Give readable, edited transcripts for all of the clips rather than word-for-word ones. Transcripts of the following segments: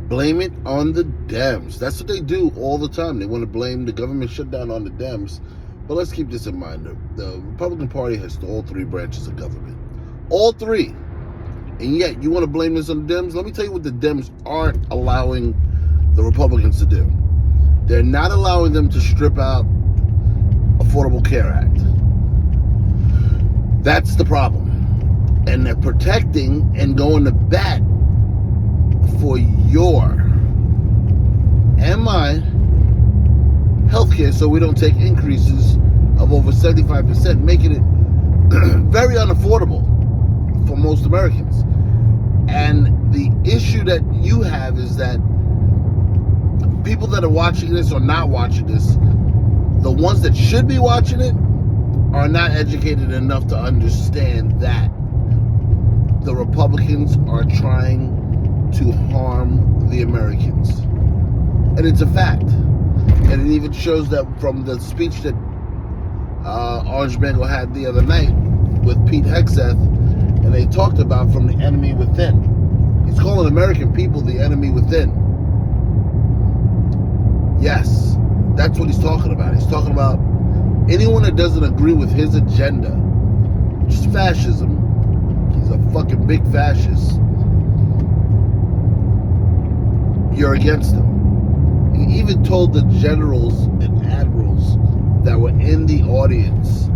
Blame it on the Dems. That's what they do all the time. They want to blame the government shutdown on the Dems. But let's keep this in mind. The Republican Party has all three branches of government. All three. And yet, you want to blame this on the Dems? Let me tell you what the Dems aren't allowing the Republicans to do. They're not allowing them to strip out Affordable Care Act. That's the problem. And they're protecting and going to bat for your and my healthcare so we don't take increases of over 75%, making it very unaffordable for most Americans. And the issue that you have is that people that are watching this or not watching this, the ones that should be watching it are not educated enough to understand that the Republicans are trying to harm the Americans. And it's a fact. And it even shows that from the speech that Orange Mango had the other night with Pete Hegseth, and they talked about from the enemy within. He's calling American people the enemy within. Yes, that's what he's talking about. He's talking about anyone that doesn't agree with his agenda, which is fascism. He's a fucking big fascist. You're against him. He even told the generals and admirals that were in the audience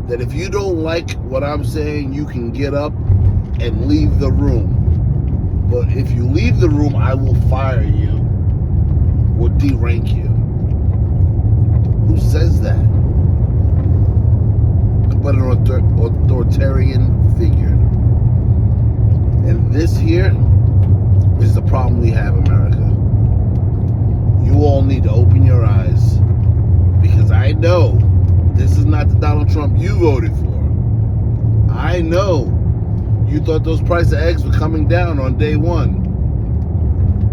that if you don't like what I'm saying, you can get up and leave the room. But if you leave the room, I will fire you or de-rank you. Who says that? But an authoritarian figure. And this here is the problem we have, America. You all need to open your eyes, because I know this is not the Donald Trump you voted for. I know you thought those price of eggs were coming down on day one.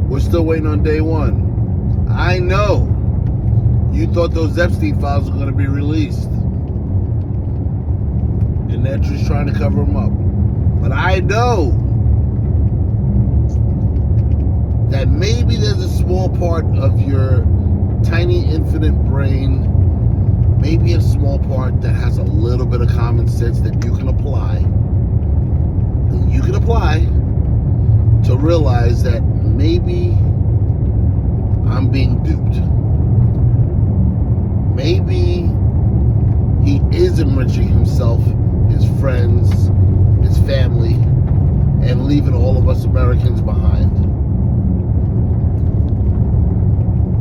We're still waiting on day one. I know you thought those Epstein files were going to be released, and they're just trying to cover them up. But I know that maybe there's a small part of your tiny infinite brain, maybe a small part that has a little bit of common sense that you can apply. To realize that maybe I'm being duped. Maybe he is enriching himself, his friends, his family, and leaving all of us Americans behind.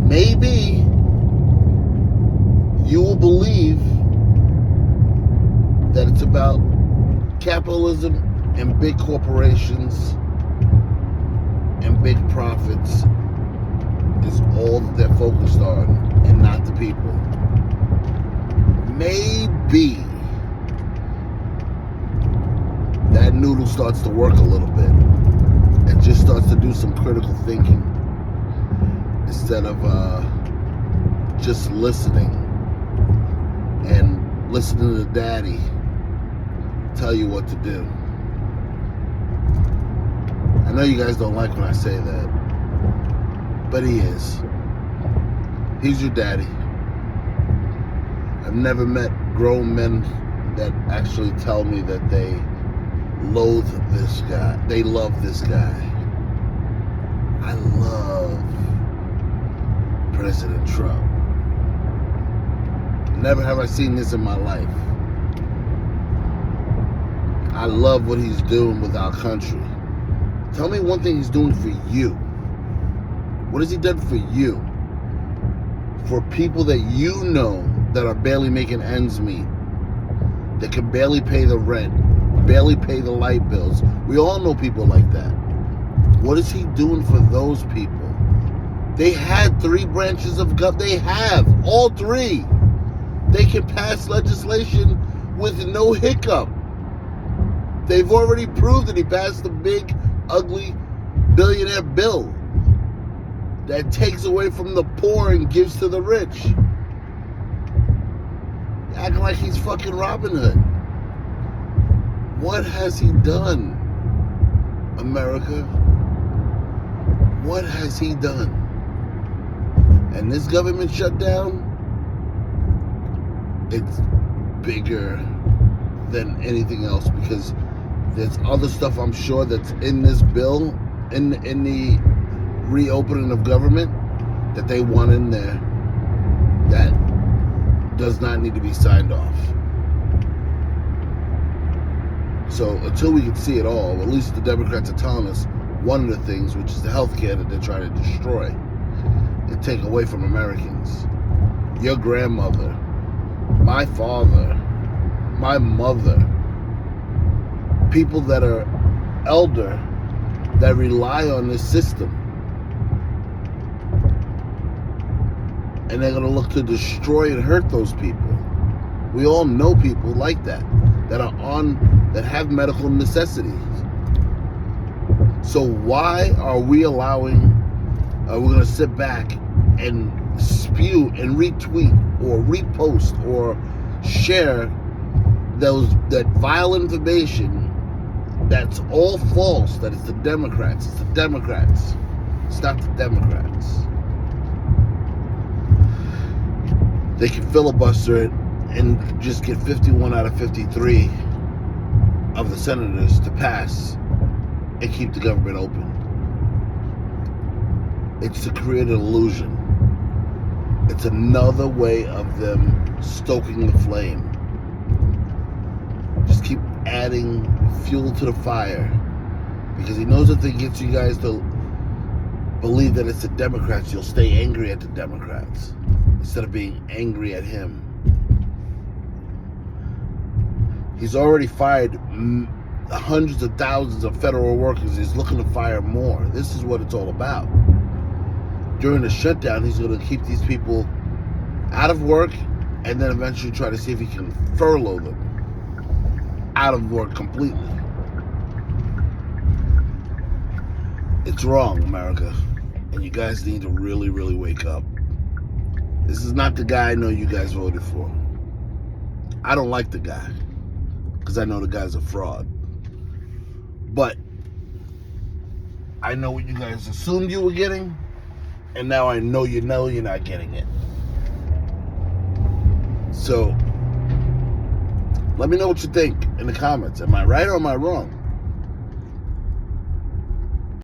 Maybe you will believe that it's about capitalism and big corporations and big profits is all that they're focused on, and not the people. Maybe that noodle starts to work a little bit and just starts to do some critical thinking instead of just listening and listening to daddy tell you what to do. I know you guys don't like when I say that, but he is. He's your daddy. I've never met grown men that actually tell me that they loathe this guy. They love this guy. I love President Trump. Never have I seen this in my life. I love what he's doing with our country. Tell me one thing he's doing for you. What has he done for you? For people that you know that are barely making ends meet, that can barely pay the rent, barely pay the light bills. We all know people like that. What is he doing for those people? They had three branches of government. They have all three. They can pass legislation with no hiccup. They've already proved that he passed the big, ugly billionaire bill that takes away from the poor and gives to the rich. Acting like he's fucking Robin Hood. What has he done, America? what has he done? And this government shutdown, it's bigger than anything else, because there's other stuff I'm sure that's in this bill, in the reopening of government, that they want in there that does not need to be signed off. So until we can see it all, at least the Democrats are telling us one of the things, which is the health care that they're trying to destroy and take away from Americans. Your grandmother, my father, my mother, people that are elder that rely on this system. And they're going to look to destroy and hurt those people. We all know people like that that have medical necessities. So why are we allowing, we're going to sit back and spew and retweet or repost or share that vile information that's all false, that it's the Democrats. It's the Democrats. It's not the Democrats. They can filibuster it and just get 51 out of 53 of the senators to pass and keep the government open. It's to create an illusion. It's another way of them stoking the flame. Just keep adding fuel to the fire, because he knows if they get you guys to believe that it's the Democrats, you'll stay angry at the Democrats instead of being angry at him. He's already fired hundreds of thousands of federal workers. He's looking to fire more. This is what it's all about. During the shutdown, he's going to keep these people out of work and then eventually try to see if he can furlough them out of work completely. It's wrong, America. And you guys need to really, really wake up. This is not the guy I know you guys voted for. I don't like the guy, because I know the guy's a fraud. But I know what you guys assumed you were getting, and now I know you're not getting it. So let me know what you think in the comments. Am I right or am I wrong?